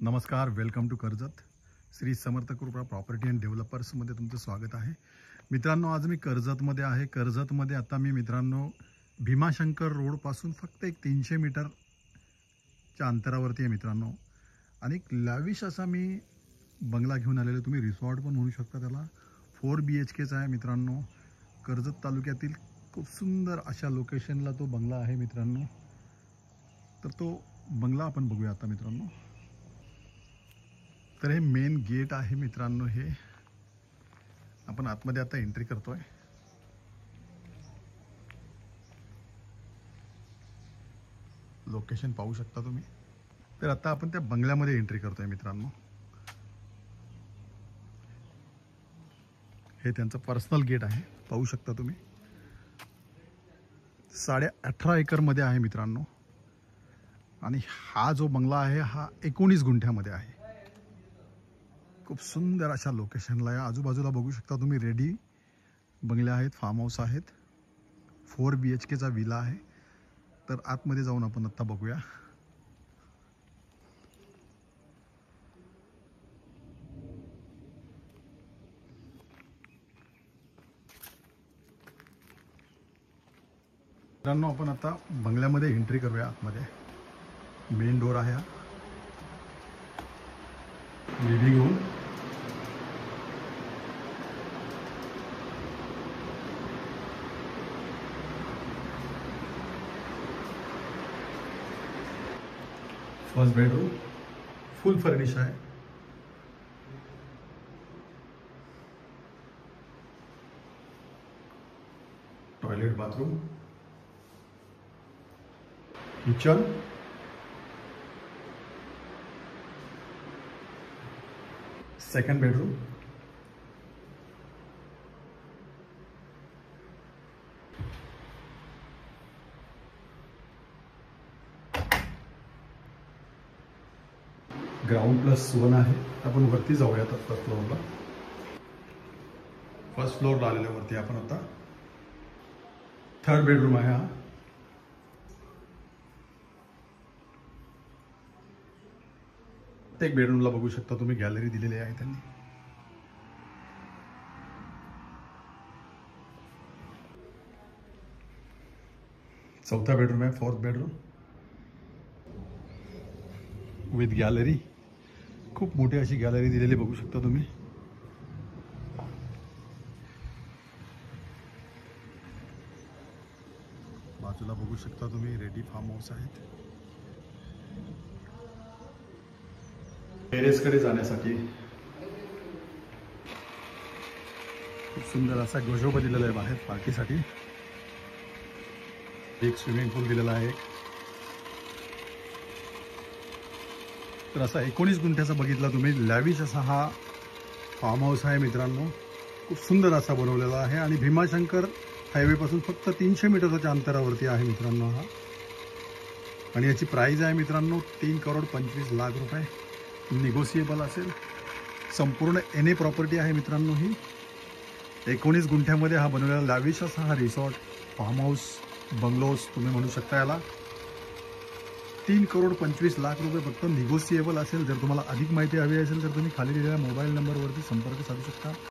नमस्कार, welcome to Karjat. Shri Samarth कृपा property and डेव्हलपर्समध्ये तुमचं स्वागत आहे. मित्रांनो, आज मी कर्जतमध्ये आहे. कर्जतमध्ये आता मी मित्रांनो भीमाशंकर रोडपासून फक्त एक 300 मीटरच्या अंतरावरती आहे मित्रांनो. आणि एक लॅविश असा मी बंगला घेऊन आलेलो. तुम्ही रिसॉर्ट पण म्हणू शकता त्याला. 4 BHKचा आहे मित्रांनो. कर्जत तालुक्यातील खूप सुंदर अशा लोकेशनला तो बंगला आहे मित्रांनो. तर तो बंगला आपण बघूया आता मित्रांनो. तर हे मेन गेट आहे मित्रांनो. हे आपण आतमध्ये आता एंट्री करतोय. लोकेशन पाहू शकता तुम्ही. तर आता आपण त्या बंगल्यामध्ये एंट्री करतोय मित्रांनो. हे त्यांचं पर्सनल गेट आहे, पाहू शकता तुम्ही. 18.5 एकरमध्ये आहे मित्रांनो. आणि हा जो बंगला आहे हा 19 गुंठ्यामध्ये आहे. खूप सुंदर अशा लोकेशनला आहे. आजूबाजूला बघू शकता तुम्ही रेडी बंगले आहेत, फार्म हाऊस आहेत. 4 BHKचा विला आहे. तर आतमध्ये जाऊन आपण आता बघूया. मित्रांनो, आपण आता बंगल्यामध्ये एंट्री करूया. आतमध्ये मेन डोर आहे हा. Living room, first bedroom full furnish आहे. Toilet, bathroom, kitchen, second bedroom, ground +1 आहे. आपण वरती जाऊया आता फर्स्ट फ्लोअरला. फर्स्ट फ्लोअरला आलेल्या वरती आपण आता थर्ड बेडरूम आहे हा. प्रत्येक बेडरूमला बघू शकता तुम्ही गॅलरी दिलेली आहे त्यांनी. चौथा बेडरूम आहे, फोर्थ बेडरूम विथ गॅलरी. खूप मोठी अशी गॅलरी दिलेली बघू शकता तुम्ही. बाजूला बघू शकता तुम्ही रेडी फार्म हाऊस आहेत. टेरेसकडे जाण्यासाठी खूप सुंदर असा गजोबा दिलेला आहे बाहेर पार्टीसाठी. एक स्विमिंग पूल दिलेला आहे. तर असा 19 गुंठ्याचा बघितला तुम्ही. लॅविश असा हा फार्म हाऊस आहे मित्रांनो. खूप सुंदर असा बनवलेला आहे. आणि भीमाशंकर हायवेपासून फक्त 300 मीटरच्या अंतरावरती आहे मित्रांनो हा. आणि याची प्राईज आहे मित्रांनो 3,25,00,000 रुपये. निगोशिएबल असेल. संपूर्ण NA प्रॉपर्टी आहे मित्रांनो ही. 19 गुंठ्यामध्ये हा बनवलेला लॅविश असा हा रिसॉर्ट, फार्म हाऊस, बंगलोज तुम्ही म्हणू शकता याला. 3,25,00,000 रुपये फक्त. निगोशिएबल असेल. जर तुम्हाला अधिक माहिती हवी असेल तर तुम्ही खाली दिलेल्या मोबाईल नंबरवरती संपर्क साधू शकता.